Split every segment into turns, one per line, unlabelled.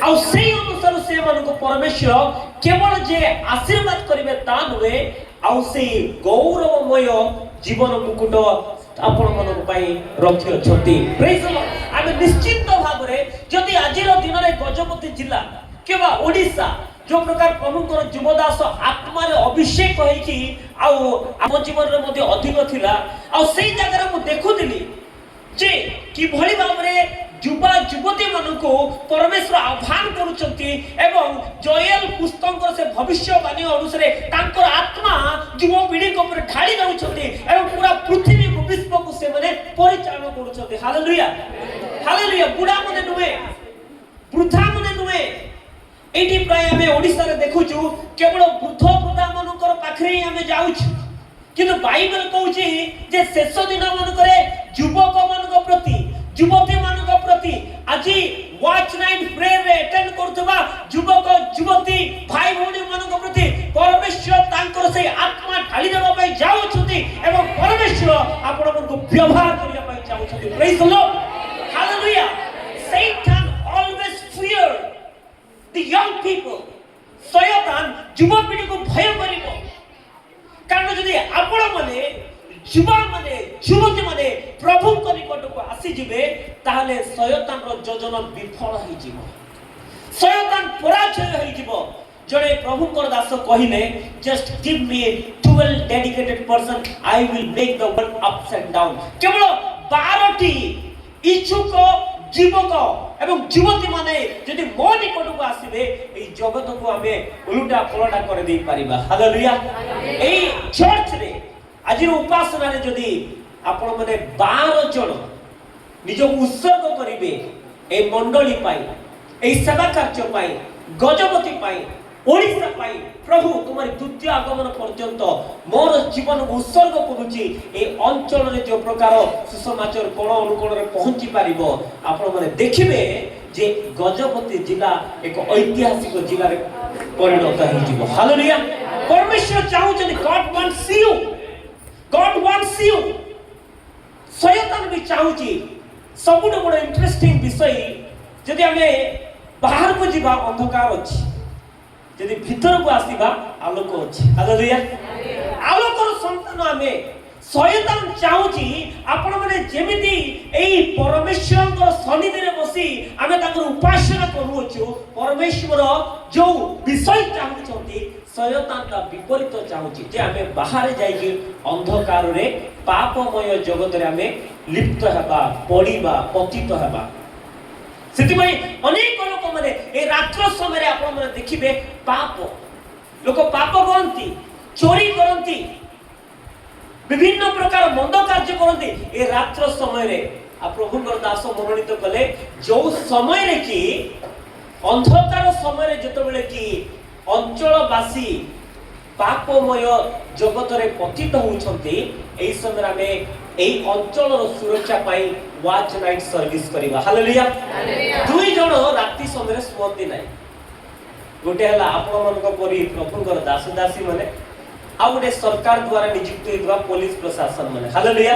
ଆଉ ସେଇ ଅନୁସାରେ ସେମାନଙ୍କୁ ପରମେଶ୍ୱର କେବଳ ଯେ ଆଶୀର୍ବାଦ କରିବେ ତା ନୁହେଁ, ଆଉ ସେଇ ଗୌରବମୟ ଜୀବନ ମୁକୁଟ ଆପଣ ମାନଙ୍କ ପାଇଁ ରଖି ଅଛନ୍ତି। ଆମେ ନିଶ୍ଚିତ ଭାବରେ ଯଦି ଆଜିର ଦିନରେ ଗଜପତି ଜିଲ୍ଲା କିମ୍ବା ଓଡ଼ିଶା जो प्रकार प्रभुଙ୍କର ଯୁବଦାସ ଆତ୍ମାରେ ଅଭିଷେକ ହେଇକି ଆଉ ଆମ ଜୀବନରେ ମଧ୍ୟ ଅଧିକ ଥିଲା। ଆଉ ସେଇ ଜାଗାରେ ମୁଁ ଦେଖୁଥିଲି ଯେ କିଭଳି ଭାବରେ ଯୁବା ଯୁବତୀ ମାନଙ୍କୁ ପରମେଶ୍ୱର ଆହ୍ୱାନ କରୁଛନ୍ତି ଏବଂ ଜୟେଲ ପୁସ୍ତକର ସେ ଭବିଷ୍ୟବାଣୀ ଅନୁସାରେ ତାଙ୍କର ଆତ୍ମା ଯୁବପିଢ଼ିଙ୍କ ଉପରେ ଢାଳି ଦେଉଛନ୍ତି ଏବଂ ପୁରା ପୃଥିବୀକୁ ବିଶ୍ୱକୁ ସେମାନେ ପରିଚାଳନା କରୁଛନ୍ତି। Hallelujah hallelujah. ବୁଢ଼ା ମାନେ ନୁହେଁ, ବୃଦ୍ଧା ମାନେ ନୁହେଁ। ଏଇଠି ପ୍ରାୟ ଆମେ ଓଡ଼ିଶାରେ ଦେଖୁଛୁ କେବଳ ବୃଦ୍ଧ ବୃଦ୍ଧା ମାନଙ୍କର ପାଖରେ ହିଁ ଆମେ ଯାଉଛୁ, କିନ୍ତୁ ବାଇବେଲ କହୁଛି ଯେ ଶେଷ ଦିନ ମାନଙ୍କରେ ଯୁବକ ମାନଙ୍କ ପ୍ରତି ଯୁବତୀ ମାନଙ୍କ ପ୍ରତି ଆଜି ୱାଚ୍ ନାଇଟ୍ ପ୍ରେୟର ରେ ଆଟେଣ୍ଡ କରୁଥିବା ଯୁବକ ଯୁବତୀ ଭାଇ ଭଉଣୀ ମାନଙ୍କ ପ୍ରତି ପରମେଶ୍ୱର ତାଙ୍କର ସେଇ ଆତ୍ମା ଢାଳି ଦେବା ପାଇଁ ଯାଉଛନ୍ତି ଏବଂ ପରମେଶ୍ୱର ଆପଣମାନଙ୍କୁ ବ୍ୟବହାର କରିବା ପାଇଁ ଚାହୁଁଛନ୍ତି। Praise the Lord hallelujah. Satan always fear the young people. शयतान युवपीढ़ी को भय करिवो, कारण जदि आपण माने युवा माने युवती माने प्रभु को निकट को आसी जिवे ताहले शयतान रो योजना विफल होई जिवो, शयतान पराजय होई जिवो। जड़े प्रभु को दास कहिले just give me 12 dedicated person I will make the world ups and down. केवल 12 टी इच्छुक युवक एवं युवती माने यदि मो निकट को आसीबे ए जगत को हमें उल्टा पलटा कर दे परिबा। हालेलुया। ए चर्च रे आज उपासना रे यदि आपण माने 12 जन निज उत्सर्ग करिवे ए मंडली पाई, ए सेवा कार्य पाई, गजपति पाई, ओडिसा पाई, प्रभु तुम्हारी द्वितीय आगमन पर्यंत मोर जीवन उत्सर्ग करूची। ए अंचल रे जो प्रकार सुसमाचार कोण अनुकोण रे पहुंची पारिबो आपण माने देखिबे जे गजपति जिला एक ऐतिहासिक जिला रे परिणत हो जिवो। हालेलुया। परमेश्वर चाहुचनी God wants you, God wants you. शयतान भी चाहुची। सबुठ बड़ इंटरेस्टिंग विषय जदि हमें बाहर को जीवा अंधकार अछि, यदि भीतर को आसीबा आलोक अछि। हालेलुया। आलोकर संतान हमें शयतान चाहुची आपण माने जेमिति एई परमेश्वरଙ୍କ सन्निधि रे बसी हमें ताकर उपासना करूछु, परमेश्वर जो विषय चाहुचंती शयतान ता विपरीत चाहुची जे हमें बाहर जाइके अंधकार रे पापमय जगत रे हमें लिप्त हेबा, पड़ीबा, पतित हेबा। सेति अनेक लोक माने ए रात्र समय आपण माने देखिबे पाप लोक पाप करंती, चोरी करंती, विभिन्न प्रकार मंद कार्य करंती। ए रात्र समय रे आ प्रभुଙ୍କର दास मनोनीत कले जो समय रे कि अंधकार समय रे जतबेले कि अंचलवासी पापमय जगत रे पतित होउछंती, एई समय रे एई अंचलर सुरक्षा पाई वाच नाइट सर्विस करिबा। हालेलुया। दुई जण राति समय सुमंती नाही, गोटे हला आपण मनक परि प्रभुଙ୍କର दास दासी माने आ गोटे सरकार द्वारा नियुक्त होइबा पुलिस प्रशासन माने। हालेलुया।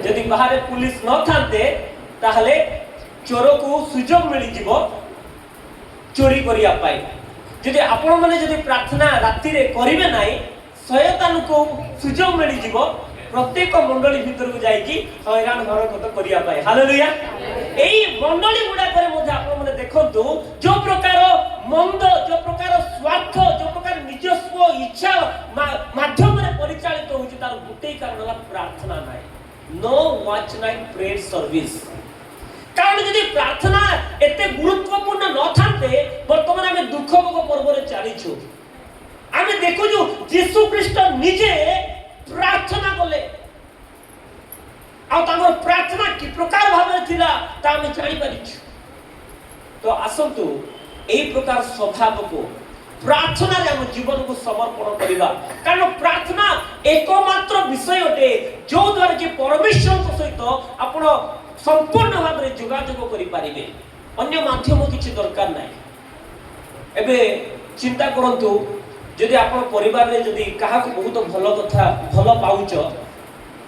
यदि बाहर पुलिस न थांते ताहले चोर को सुजोग मिली जिवो चोरी करिया पाई। यदि आपण माने यदि प्रार्थना राति रे करिवे नाही शयतान को सुजोग मिली जिवो प्रत्येक मंडली भीतर को जाइकी हैरान हरकत करिया पाए। हालेलुया। एई मंडली गुडा करे मध्ये आपण माने देखंतु जो प्रकार मंद, जो प्रकार स्वार्थ, जो प्रकार निजस्व इच्छा माध्यम रे परिचालित होउची तार गुटे कारण होला प्रार्थना नाही। No watch night prayer service. कारण यदि प्रार्थना एते गुरुत्वपूर्ण न थाते वर्तमान हमें दुख भोग पर्व रे चालिछु। आमे देखुछु यीशु ख्रीष्ट निजे प्रार्थना कले आ तांगर प्रार्थना कि प्रकार भाबे थिला ता हम जानि परिछु। तो आसंतु एई प्रकार स्वभाव को प्रार्थना रे हम जीवन को समर्पण करिबा, कारण प्रार्थना एकमात्र विषय अटे जो द्वारा कि परमेश्वर को सहित आपण संपूर्ण भाबे जोगाजोग करि पारिबे। अन्य माध्यम किछि दरकार नाही। एबे चिंता करंतु यदि आपण परिवार रे यदि काहा को बहुत भलो कथा भलो पाउछ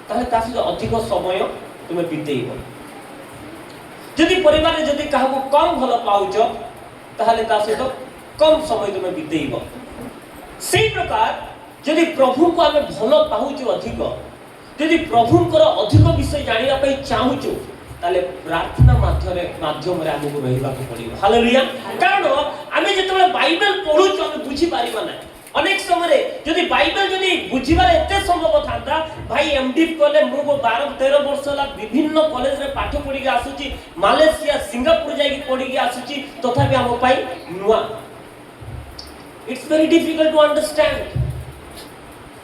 ताले ता से अधिक समय तुमे बितेइबो। यदि परिवार रे यदि काहा को कम भलो पाउछ ताहले ता सहित कम समय तुम बितेइब से प्रकार जदि प्रभु को आमे भलो पाहुचु अधिक जदि प्रभुंकर अधिक विषय जानिया पई चाहुचु ताले प्रार्थना माध्यम रे हमको रहिबा को पड़िबो हालेलुया कारण आमे जेतबे बाइबल पढुचु हम बुझी पारिबा ना अनेक समय जदि बाइबल जदि बुझिबार एते संभव थांता भाई एमडी कले मु 12-13 वर्ष ला विभिन्न कॉलेज रे पाठ पढी के आसुची मालयसिया सिंगापुर जाई के पढी के आसुची तथापि हम पाई नुवा it's very difficult to understand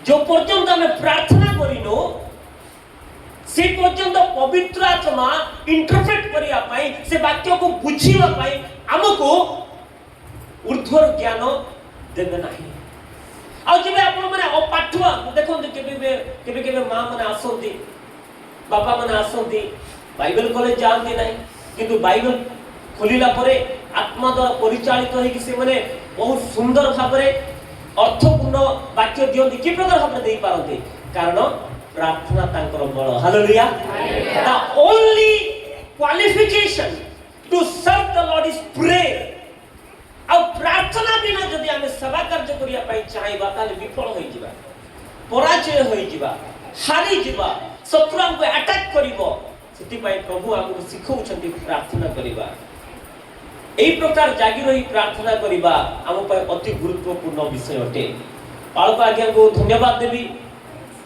जो पर्यंत हमें प्रार्थना करिनो से पर्यंत पवित्र आत्मा इंटरप्रेट करिया पाई से वाक्य को बुझिबा पाई हमको ऊर्ध्वर ज्ञान देबे नाही आ जेबे आपण माने अपाठुआ देखो केबे मां माने आसंती बाबा माने आसंती बाइबल कॉलेज जानती नाही किंतु बाइबल खोलिला परे आत्मा द्वारा परिचालित होई कि से माने बहुत सुंदर भाबरे अर्थपूर्ण वाक्य दियंती कि प्रकार भाबरे देई पारंती कारण प्रार्थना तांकर बळ hallelujah the only qualification to serve the Lord is prayer आ प्रार्थना बिना जदि हमें सेवा कार्य करिया पई चाहबा ताले विफल होई जिबा पराजय होई जिबा हारी जिबा शत्रु हमको अटैक करिवो सेति पई प्रभु हमको सिखौछंती प्रार्थना करिबा एई प्रकार जागी रही प्रार्थना करिबा हम पई अति गुरुत्वपूर्ण विषय अटे पाळक आज्ञा को धन्यवाद देबी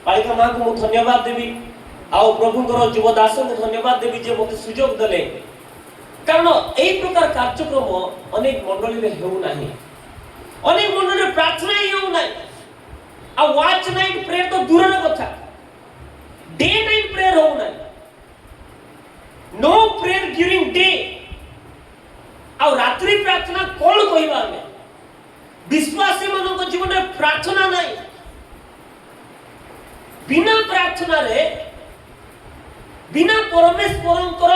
पालिका मां को धन्यवाद देबी आउ प्रभुଙ୍କର ଯୁବଦାସ को धन्यवाद देबी जे मते सुयोग देले कारण एई प्रकार कार्यक्रम अनेक मंडली रे हेउ नाही अनेक मंडली रे प्रार्थना ही हेउ नाही आ वॉच नाइट प्रेयर तो दूरर कथा डे नाइट प्रेयर हो नाही नो प्रेयर ड्यूरिंग डे आ रात्रि प्रार्थना कोन कहिबा हमें विश्वासी मानन को जीवन रे प्रार्थना नाही बिना प्रार्थना रे बिना परमेश्वरंकर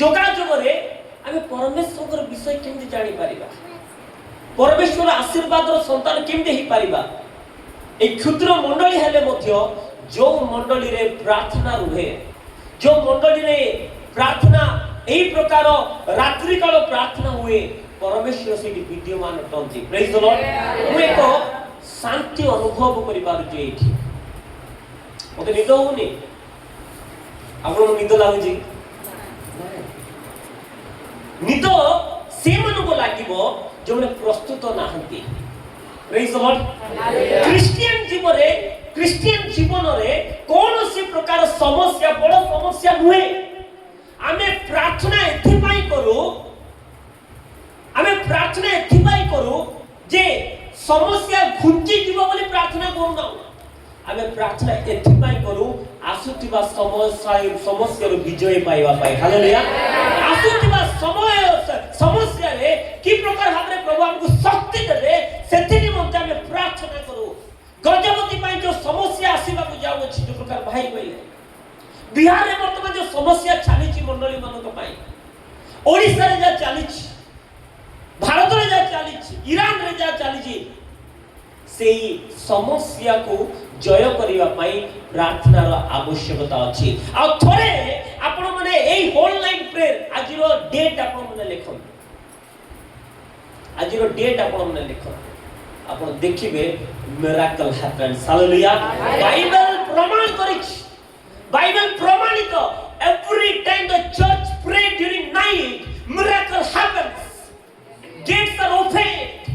जोगाजोग रे आमे परमेश्वरकर विषय केमति जानि पारिबा परमेश्वर आशीर्वाद रो संतान केमति ही पारिबा ए क्षुद्र मंडली हेले मध्य जो मंडली रे प्रार्थना रुहे जो मंडली रे प्रार्थना एई प्रकार रात्रि काल प्रार्थना हुए परमेश्वर सेठी विद्यमान अटंती प्रेज द लॉर्ड मु एको शांति अनुभव करि पारु जे एठी मते निद होनी आपन निद लागुची निद से मन को लागिबो जो माने प्रस्तुत नाहंती प्रेज द लॉर्ड क्रिश्चियन जीवन रे कोन से प्रकार समस्या बड़ समस्या नुहे आमे प्रार्थना एथि पाई करू जे समस्या घुंची जीव बोली प्रार्थना करू ना आमे प्रार्थना एथि पाई करू आसुतिबा समस्या रो विजय पाइबा पाई हालेलुया आसुतिबा समस्या रे की प्रकार हमरे प्रभु हमको शक्ति देबे सेथि निमंते आमे प्रार्थना करू गजपति पाई जो समस्या आसीबा को जाउ अछि जो प्रकार भाई कहले बिहार रे वर्तमान जो समस्या चालीची मंडली मानक पाई ओडिसा रे जा चालीची भारत रे जा चालीची ईरान रे जा चालीची सेही समस्या को जय करिवा पाई प्रार्थना रो आवश्यकता अछि आ थोरे आपण माने एई होल नाइट प्रेयर आजिरो डेट आपण माने लेखन आजिरो डेट आपण माने लेखन आपण देखिबे मिराकल हैपेंस हालेलुया बाइबल प्रमाण करिछ बाइबल प्रमाणित every time the church pray during night miracle happens gates are opened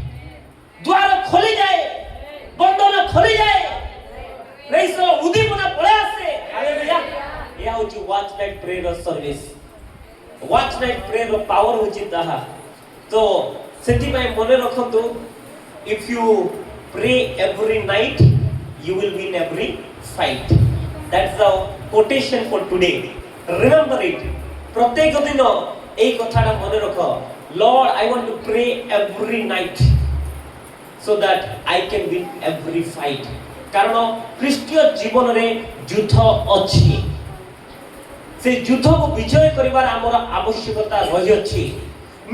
द्वार खोली जाए बंधन खोली जाए प्रेज द लॉर्ड उदीपना पळे आसे हालेलुया या होची watch night prayer service watch night prayer power होची ताहा तो सेति पय मने रखंतु if you pray every night you will win every fight that's the quotation for today remember it प्रत्येक दिन एई कथाटा मने रखो Lord I want to pray every night so that I can win every fight कारण ख्रीष्टीय जीवन रे युद्ध अछि से युद्ध को विजय करिवार हमर आवश्यकता रहि अछि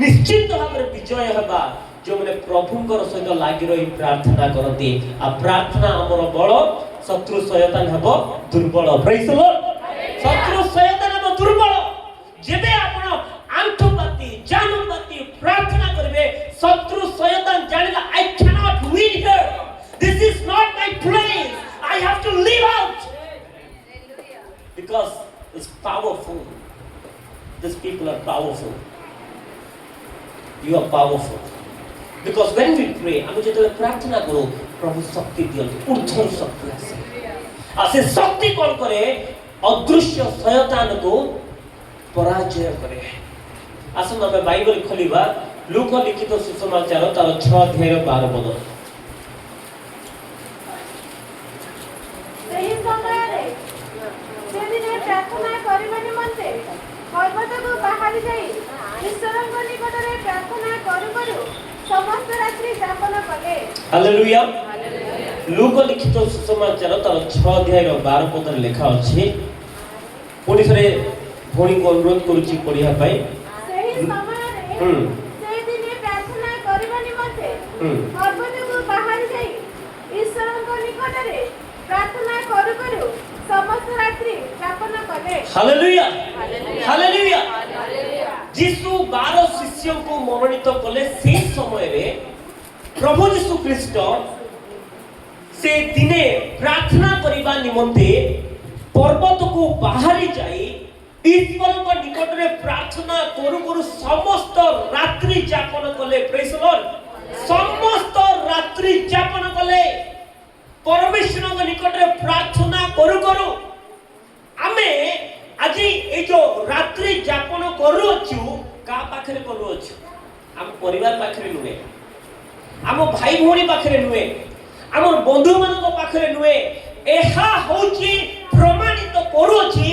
निश्चित भाबरे विजय हेबा जो माने प्रभुंकर सहित लागि रही प्रार्थना करती आ प्रार्थना हमर बळ शत्रु शयतान हेबो दुर्बल प्रेज द लॉर्ड शत्रु शयतान हेबो दुर्बल जेबे आपण आंठपाती जानपाती powerful. These people are powerful. You are powerful. Because when we pray, আমি যেটা প্রার্থনা করো প্রভু শক্তি দিয়ন ঊর্ধ্বর শক্তি আছে আর সে শক্তি কোন করে অদৃশ্য শয়তানକୁ পরাজয় করে আসুন ଆମେ বাইবেল ଖୋଲିବା ଲୁକ ଲିଖିତ ସୁସମାଚାର ତାର 6 ଅଧ୍ୟାୟର 12 ପଦ
ସେହି ସମୟରେ ସେଦିନେ ପ୍ରାର୍ଥନା କରିବା ନିମନ୍ତେ ପର୍ବତକୁ ବାହାରି ଯାଇ ଈଶ୍ୱରଙ୍କ ନିକଟରେ ପ୍ରାର୍ଥନା କରୁ କରୁ ସମସ୍ତ ରାତ୍ରି ଯାପନ କଲେ।
ହାଲେଲୁୟା ଲୁକ ଲିଖିତ ସୁସମାଚାର ତାର 6 ଅଧ୍ୟାୟର 12 ପଦରେ ଲେଖା ଅଛି ପୁଣି ଥରେ ଭଉଣୀଙ୍କୁ ଅନୁରୋଧ କରୁଛି ପଢିବା ପାଇଁ
ସେହି ସମୟରେ ସେଦିନେ ପ୍ରାର୍ଥନା କରିବା ନିମନ୍ତେ ପର୍ବତକୁ ବାହାରି ଯାଇ ଈଶ୍ୱରଙ୍କ ନିକଟରେ ପ୍ରାର୍ଥନା କରୁ କରୁ ସମସ୍ତ ରାତ୍ରି ଯାପନ କଲେ।
ହାଲେଲୁୟା ହାଲେଲୁୟା ଯୀଶୁ 12 ଶିଷ୍ୟଙ୍କୁ ମନୋନୀତ କଲେ ସେହି ସମୟରେ ପ୍ରଭୁ ଯୀଶୁ ଖ୍ରୀଷ୍ଟ ସେ ଦିନେ ପ୍ରାର୍ଥନା କରିବା ନିମନ୍ତେ ପର୍ବତକୁ ବାହାରି ଯାଇ ଈଶ୍ୱରଙ୍କ ନିକଟରେ ପ୍ରାର୍ଥନା କରୁ କରୁ ସମସ୍ତ ରାତ୍ରି ଯାପନ କଲେ। ପ୍ରେଜ୍ ଦ ଲର୍ଡ ସମସ୍ତ ରାତ୍ରି ଯାପନ କଲେ ପରମେଶ୍ୱରଙ୍କ ନିକଟରେ ପ୍ରାର୍ଥନା କରୁ କରୁ ଆମେ ଆଜି এই যে রাত্রি যাপন କରୁଅଛୁ କାହା ପାଖରେ କରୁଅଛୁ ଆମ ପରିବାର ପାଖରେ ନୁହେଁ ଆମ ଭାଇ ଭଉଣୀ ପାଖରେ ନୁହେଁ ଆମ ବନ୍ଧୁମାନଙ୍କ ପାଖରେ ନୁହେଁ ଏହା ହେଉଛି ପ୍ରମାଣିତ କରୁଅଛି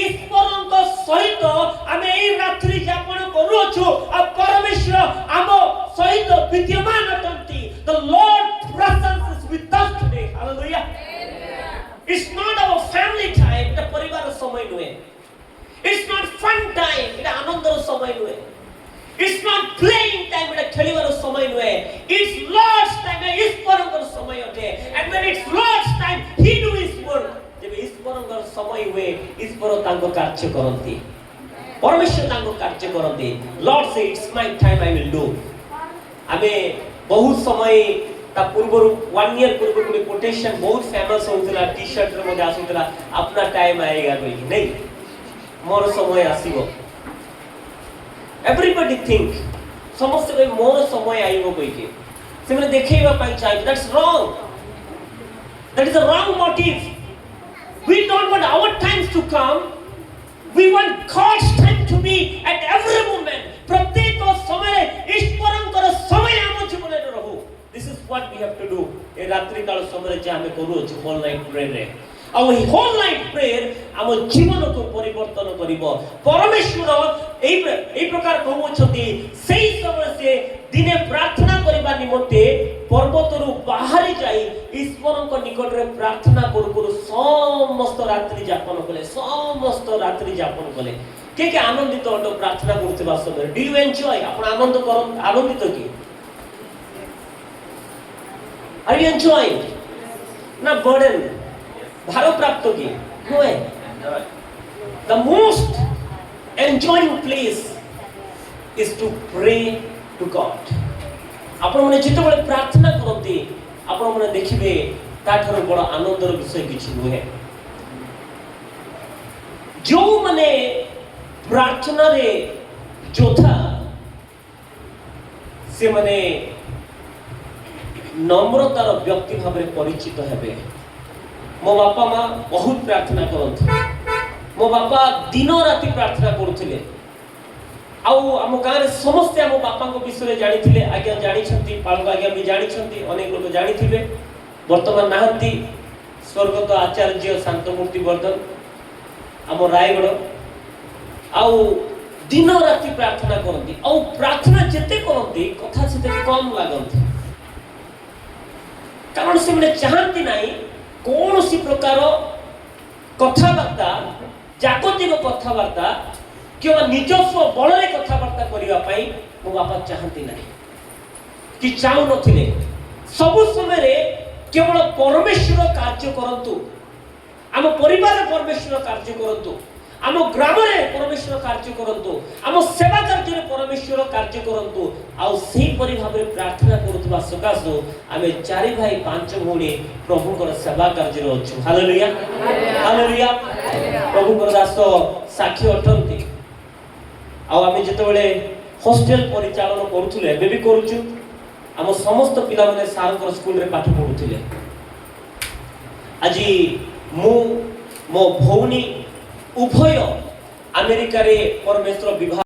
ଈଶ୍ୱରଙ୍କ ସହିତ ଆମେ ଏହି ରାତ୍ରି ଯାପନ କରୁଅଛୁ ଆଉ ପରମେଶ୍ୱର ଆମ ସହିତ ବିଦ୍ୟମାନ ଅଟନ୍ତି। The Lord presence is with us today. Hallelujah. It's not our family time. এটা পরিবারের সময় নয়। It's not fun time. এটা আনন্দের সময় নয়। It's not playing time. এটা খেলিবার সময় নয়। It's Lord's time. ঈশ্বরଙ୍କର সময় অটে। And when it's Lord's time, He do His work. যেবে ঈশ্বরଙ୍କର সময় ହୁଏ ঈশ্বর ତାଙ୍କ କାର୍ଯ୍ୟ କରନ୍ତି। ପରମେଶ୍ୱର ତାଙ୍କ କାର୍ଯ୍ୟ କରନ୍ତି। Lord say it's my time I will do. ଆମେ ବହୁତ ସମୟ ତା ପୂର୍ବରୁ 1 year ପୂର୍ବରୁ ଗୋଟେ କୋଟେସନ ବହୁତ ଫେମସ୍ ହଉଥିଲା ଟି ଶର୍ଟରେ ମଧ୍ୟ ଆସୁଥିଲା अपना टाइम आएगा କହିକି ନାଇଁ ମୋର ସମୟ ଆସିବ everybody think ସମସ୍ତେ କହିବେ ମୋର ସମୟ ଆଇବ କହିକି ସେମାନେ ଦେଖେଇବା ପାଇଁ ଚାହିଁବେ that's wrong that is a wrong motive we don't want our times to come we want God's time to be at every moment ପ୍ରତ୍ୟେକ ସମୟରେ ଈଶ୍ୱରଙ୍କର ସମୟ ଆମ ଜୀବନରେ ରହୁ this is what we have to do ଏ ରାତ୍ରି କାଳ ସମୟରେ ଯେ ଆମେ କରୁଅଛୁ whole night prayer ରେ ଆଉ ଏହି whole night prayer ଆମ ଜୀବନକୁ ପରିବର୍ତ୍ତନ କରିବ ପରମେଶ୍ୱର এই ପ୍ରକାର କହୁଛନ୍ତି ସେହି ସମୟରେ ସେ ଦିନେ ପ୍ରାର୍ଥନା କରିବା ନିମନ୍ତେ ପର୍ବତରୁ ବାହାରି ଯାଇ ଈଶ୍ୱରଙ୍କ ନିକଟରେ ପ୍ରାର୍ଥନା କରୁ କରୁ ସମସ୍ତ ରାତ୍ରି ଯାପନ କଲେ ସମସ୍ତ ରାତ୍ରି ଯାପନ କଲେ কে কে আনন্দিত অটো প্রার্থনা করতে বাস্তবে ডু ইউ এনজয় আপনি আনন্দ করুন আনন্দিত কি আর ইউ এনজয়িং না বার্ডেন ভারপ্রাপ্ত কি নয় the most enjoying place is to pray to God আপন মনে যেতବେଳେ প্রার্থনা করতে আপন মনে দেখিবে তাঠার বড় আনন্দর বিষয় কিছু নহে जो माने प्रार्थना रे जोधा से माने नम्रतार व्यक्ति भाव में परिचित हेबे मो बापा माँ बहुत प्रार्थना करते मो बापा दिन राति प्रार्थना करुथिले आउ आम गाँव रे समस्ते आम बापा को विषय जानी थिले आज्ञा जानी छंती पालक आज्ञा भी जानी छंती अनेक लोग जानी थिबे वर्तमान नाहंती स्वर्गत आचार्य शांतमूर्ति वर्धन आम रायगढ़ आउ दिन राति प्रार्थना करती आउ प्रार्थना जेते करती कथा सेते कम लागंती कारण से माने चाहती नहीं कौन सी प्रकार कथाबार्ता जागतिक कथाबार्ता कि निजस्व बଳରେ कथाबार्ता करबा पई मो बापा चाहती नहीं कि चाहू नथिले सब समय रे केवल परमेश्वर कार्य करंतु आम परिवार परमेश्वर कार्य करंतु आम ग्राम में परमेश्वर कार्य करंतु आम सेवा कार्य में परमेश्वर कार्य करंतु आउ सेही परि भाबरे प्रार्थना करूथबा सकाशो आमे चारि भाई पांच भौणी प्रभुकर सेवा कार्य रे अछु हालेलुया हालेलुया प्रभुकर दास साक्षी अटंती आउ आमे जेतेबेले हॉस्टल परिचालन करूथले एबे भी करूछु आम समस्त पिला माने सारकर स्कूल रे पाठ पढुथिले আজি मो मो भौणी उभय अमेरिका रे परमेश्वर विवाह